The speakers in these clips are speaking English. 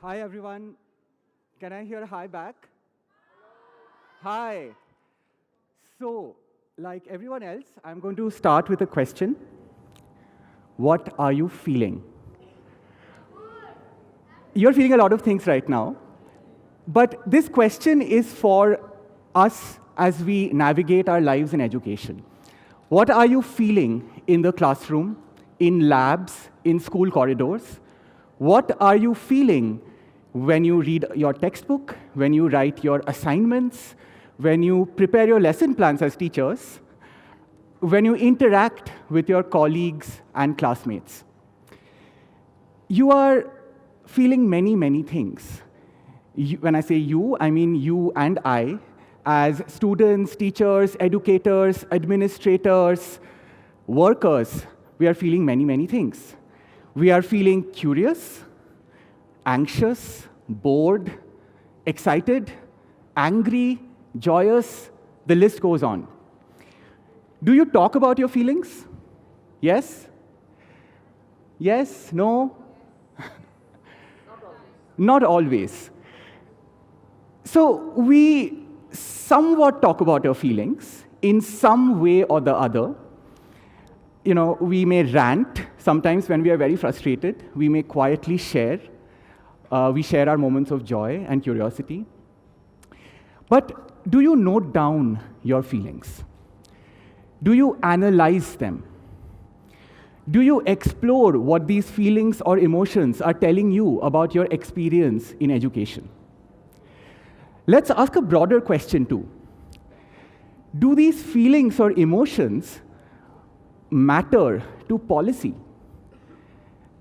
Hi, everyone. Can I hear a hi back? Hi. So, like everyone else, I'm going to start with a question. What are you feeling? You're feeling a lot of things right now, but this question is for us as we navigate our lives in education. What are you feeling in the classroom, in labs, in school corridors? What are you feeling when you read your textbook, when you write your assignments, when you prepare your lesson plans as teachers, when you interact with your colleagues and classmates? You are feeling many, many things. When I say you, I mean you and I, as students, teachers, educators, administrators, workers, we are feeling many, many things. We are feeling curious, anxious, bored, excited, angry, joyous, the list goes on. Do you talk about your feelings? Yes? Yes? No? Not always. So we somewhat talk about our feelings in some way or the other. You know, we may rant sometimes when we are very frustrated. We may quietly share. We share our moments of joy and curiosity. But do you note down your feelings? Do you analyze them? Do you explore what these feelings or emotions are telling you about your experience in education? Let's ask a broader question too. Do these feelings or emotions matter to policy?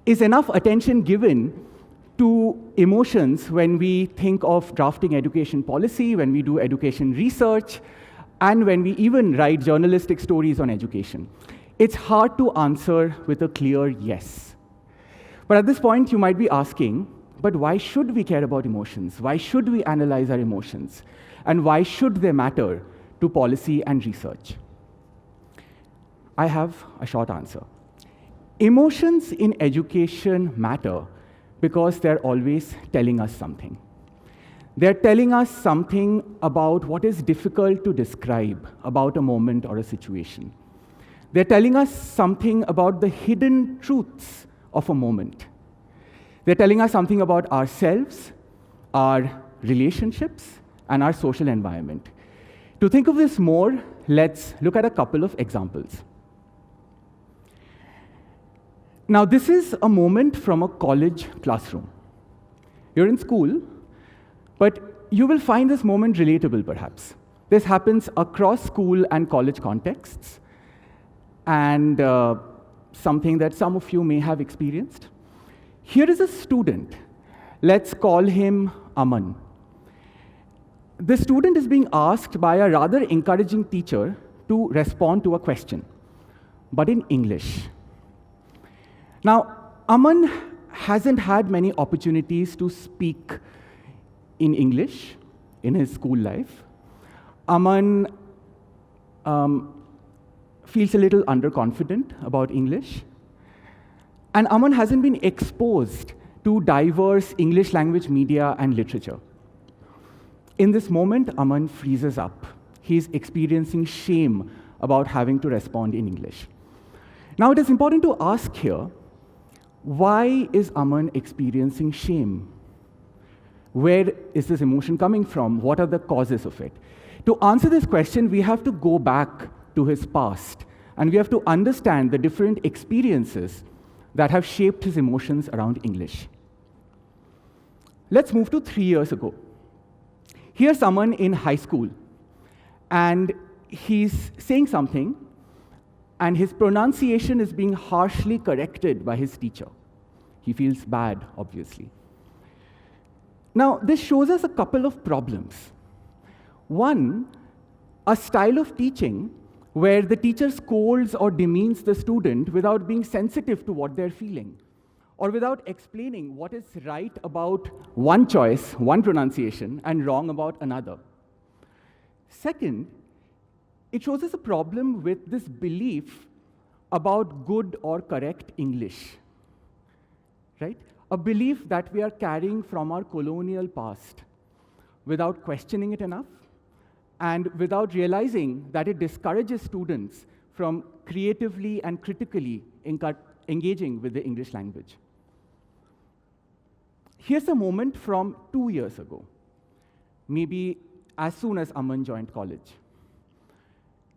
Is enough attention given to emotions when we think of drafting education policy, when we do education research, and when we even write journalistic stories on education? It's hard to answer with a clear yes. But at this point, you might be asking, but why should we care about emotions? Why should we analyze our emotions? And why should they matter to policy and research? I have a short answer. Emotions in education matter because they're always telling us something. They're telling us something about what is difficult to describe about a moment or a situation. They're telling us something about the hidden truths of a moment. They're telling us something about ourselves, our relationships, and our social environment. To think of this more, let's look at a couple of examples. Now, this is a moment from a college classroom. You're in school, but you will find this moment relatable, perhaps. This happens across school and college contexts, and something that some of you may have experienced. Here is a student. Let's call him Aman. The student is being asked by a rather encouraging teacher to respond to a question, but in English. Now, Aman hasn't had many opportunities to speak in English in his school life. Aman feels a little underconfident about English. And Aman hasn't been exposed to diverse English language media and literature. In this moment, Aman freezes up. He's experiencing shame about having to respond in English. Now, it is important to ask here, why is Aman experiencing shame? Where is this emotion coming from? What are the causes of it? To answer this question, we have to go back to his past, and we have to understand the different experiences that have shaped his emotions around English. Let's move to 3 years ago. Here's someone in high school, and he's saying something, and his pronunciation is being harshly corrected by his teacher. He feels bad, obviously. Now, this shows us a couple of problems. One, a style of teaching where the teacher scolds or demeans the student without being sensitive to what they're feeling, or without explaining what is right about one choice, one pronunciation, and wrong about another. Second, it shows us a problem with this belief about good or correct English, right? a belief that we are carrying from our colonial past without questioning it enough and without realizing that it discourages students from creatively and critically engaging with the English language. Here's a moment from 2 years ago, maybe as soon as Aman joined college.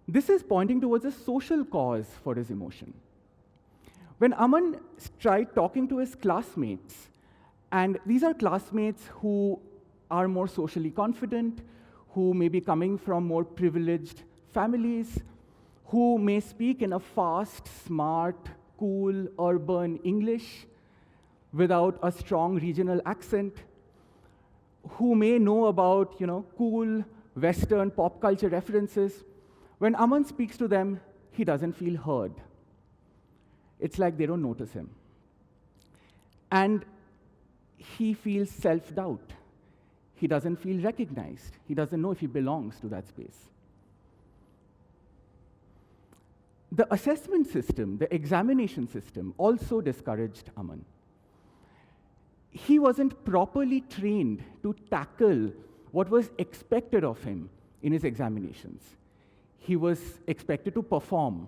This is pointing towards a social cause for his emotion. When Aman tried talking to his classmates, and these are classmates who are more socially confident, who may be coming from more privileged families, who may speak in a fast, smart, cool, urban English without a strong regional accent, who may know about cool Western pop culture references. When Aman speaks to them, he doesn't feel heard. It's like they don't notice him. And he feels self-doubt. He doesn't feel recognized. He doesn't know if he belongs to that space. The assessment system, the examination system, also discouraged Aman. He wasn't properly trained to tackle what was expected of him in his examinations. He was expected to perform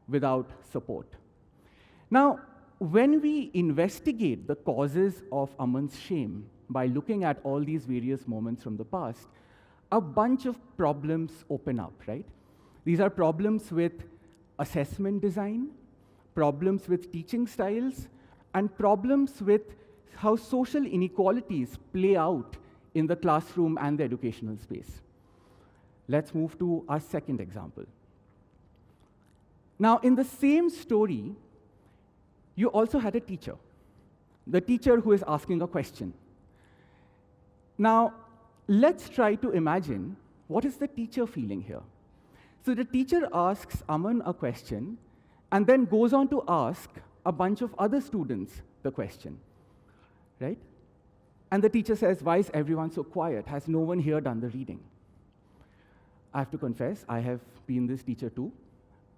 without support. Now, when we investigate the causes of Aman's shame by looking at all these various moments from the past, a bunch of problems open up, right? These are problems with assessment design, problems with teaching styles, and problems with how social inequalities play out in the classroom and the educational space. Let's move to our second example. Now, in the same story, you also had a teacher, the teacher who is asking a question. Now, let's try to imagine what is the teacher feeling here. So the teacher asks Aman a question and then goes on to ask a bunch of other students the question, right? And the teacher says, why is everyone so quiet? Has no one here done the reading? I have to confess, I have been this teacher too.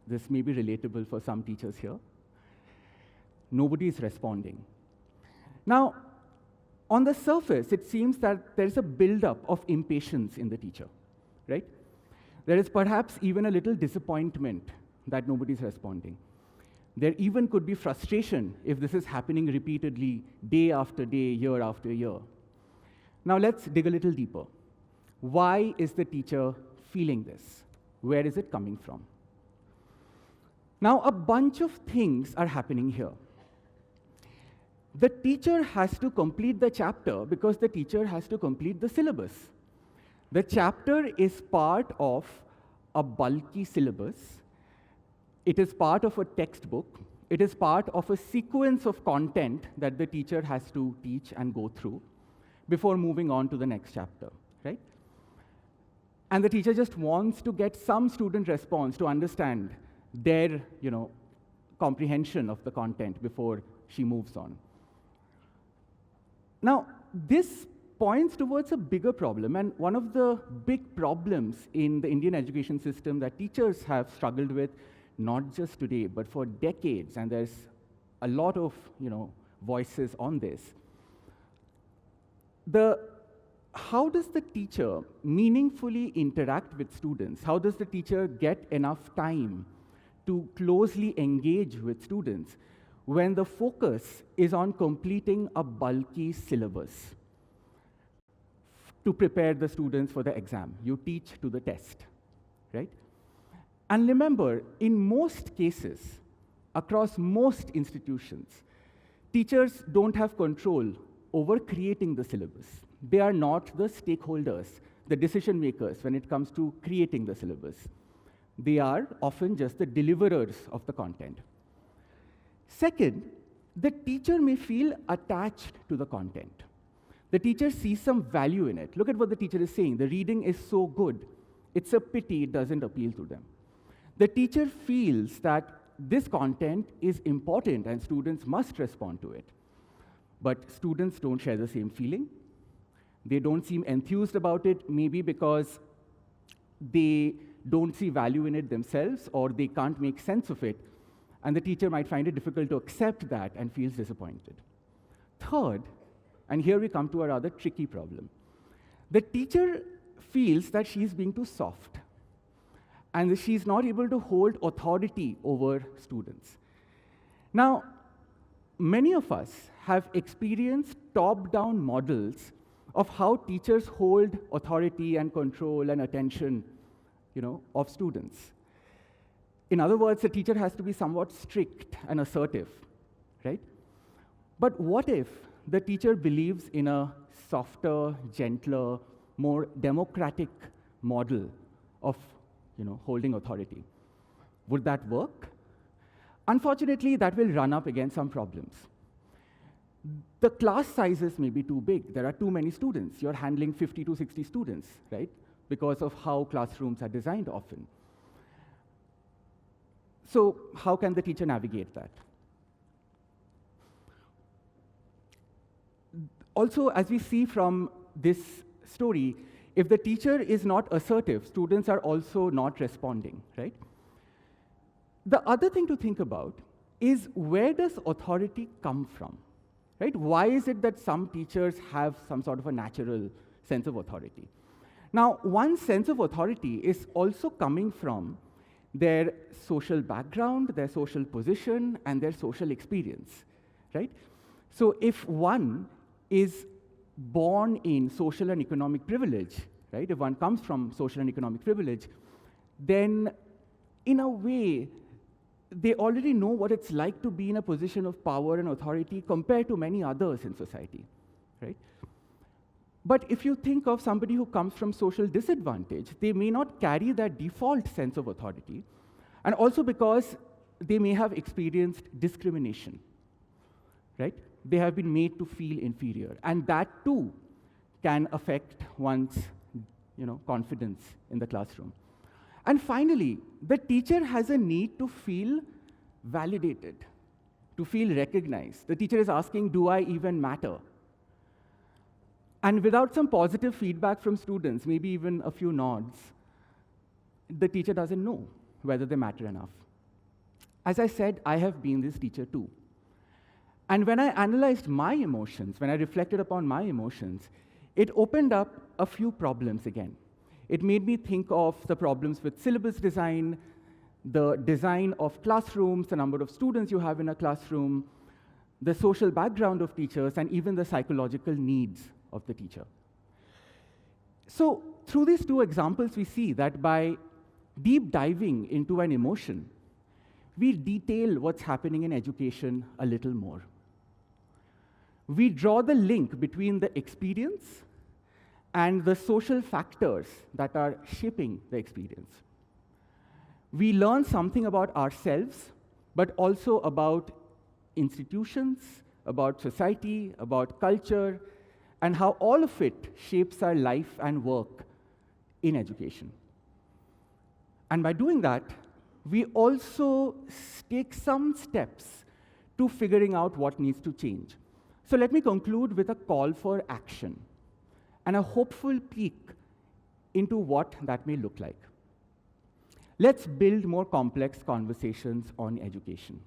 This may be relatable for some teachers here. Nobody is responding. Now, on the surface, it seems that there is a buildup of impatience in the teacher, right? There is perhaps even a little disappointment that nobody is responding. There even could be frustration if this is happening repeatedly, day after day, year after year. Now, let's dig a little deeper. Why is the teacher feeling this? Where is it coming from? Now, a bunch of things are happening here. The teacher has to complete the chapter because the teacher has to complete the syllabus. The chapter is part of a bulky syllabus. It is part of a textbook. It is part of a sequence of content that the teacher has to teach and go through before moving on to the next chapter, right? And the teacher just wants to get some student response to understand their, comprehension of the content before she moves on. Now, this points towards a bigger problem, and one of the big problems in the Indian education system that teachers have struggled with, not just today, but for decades, and there's a lot of voices on this. How does the teacher meaningfully interact with students? How does the teacher get enough time to closely engage with students when the focus is on completing a bulky syllabus to prepare the students for the exam? You teach to the test, right? And remember, in most cases, across most institutions, teachers don't have control over creating the syllabus. They are not the stakeholders, the decision makers when it comes to creating the syllabus. They are often just the deliverers of the content. Second, the teacher may feel attached to the content. The teacher sees some value in it. Look at what the teacher is saying. The reading is so good. It's a pity it doesn't appeal to them. The teacher feels that this content is important and students must respond to it. But students don't share the same feeling. They don't seem enthused about it, maybe because they don't see value in it themselves or they can't make sense of it. And the teacher might find it difficult to accept that and feels disappointed. Third, and here we come to a rather tricky problem, the teacher feels that she's being too soft and she's not able to hold authority over students. Now, many of us have experienced top-down models of how teachers hold authority and control and attention, of students. In other words, the teacher has to be somewhat strict and assertive, right? But what if the teacher believes in a softer, gentler, more democratic model of, holding authority? Would that work? Unfortunately, that will run up against some problems. The class sizes may be too big. There are too many students. You're handling 50 to 60 students, right? Because of how classrooms are designed often. So how can the teacher navigate that? Also, as we see from this story, if the teacher is not assertive, students are also not responding, right? The other thing to think about is, where does authority come from, right? Why is it that some teachers have some sort of a natural sense of authority? Now, one sense of authority is also coming from their social background, their social position, and their social experience, right? So if one is born in social and economic privilege, right? If one comes from social and economic privilege, then in a way, they already know what it's like to be in a position of power and authority compared to many others in society, right? But if you think of somebody who comes from social disadvantage, they may not carry that default sense of authority, and also because they may have experienced discrimination, right? They have been made to feel inferior, and that too can affect one's confidence in the classroom. And finally, the teacher has a need to feel validated, to feel recognized. The teacher is asking, do I even matter? And without some positive feedback from students, maybe even a few nods, the teacher doesn't know whether they matter enough. As I said, I have been this teacher too. And when I analyzed my emotions, when I reflected upon my emotions, it opened up a few problems again. It made me think of the problems with syllabus design, the design of classrooms, the number of students you have in a classroom, the social background of teachers, and even the psychological needs of the teacher. So through these two examples, we see that by deep diving into an emotion, we detail what's happening in education a little more. We draw the link between the experience and the social factors that are shaping the experience. We learn something about ourselves, but also about institutions, about society, about culture, and how all of it shapes our life and work in education. And by doing that, we also take some steps to figuring out what needs to change. So let me conclude with a call for action and a hopeful peek into what that may look like. Let's build more complex conversations on education.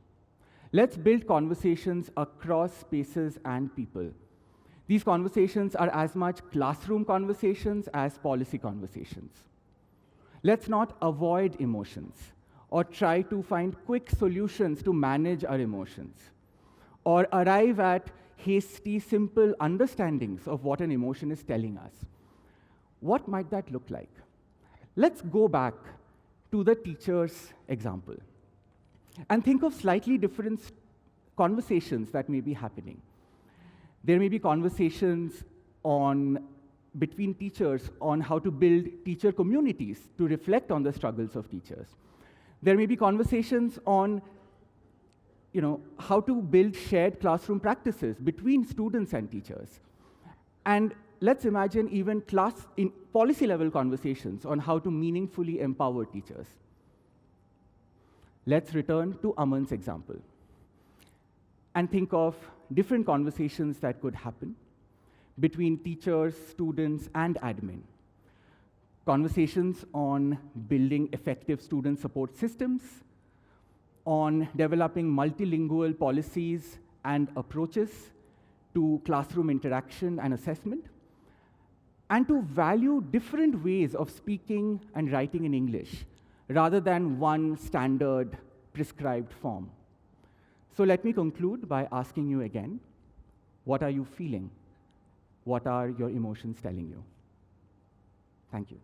Let's build conversations across spaces and people. These conversations are as much classroom conversations as policy conversations. Let's not avoid emotions or try to find quick solutions to manage our emotions or arrive at hasty, simple understandings of what an emotion is telling us. What might that look like? Let's go back to the teacher's example and think of slightly different conversations that may be happening. There may be conversations between teachers on how to build teacher communities to reflect on the struggles of teachers. There may be conversations on how to build shared classroom practices between students and teachers. And let's imagine even in policy-level conversations on how to meaningfully empower teachers. Let's return to Aman's example and think of different conversations that could happen between teachers, students, and admin. Conversations on building effective student support systems, on developing multilingual policies and approaches to classroom interaction and assessment, and to value different ways of speaking and writing in English, rather than one standard prescribed form. So let me conclude by asking you again, what are you feeling? What are your emotions telling you? Thank you.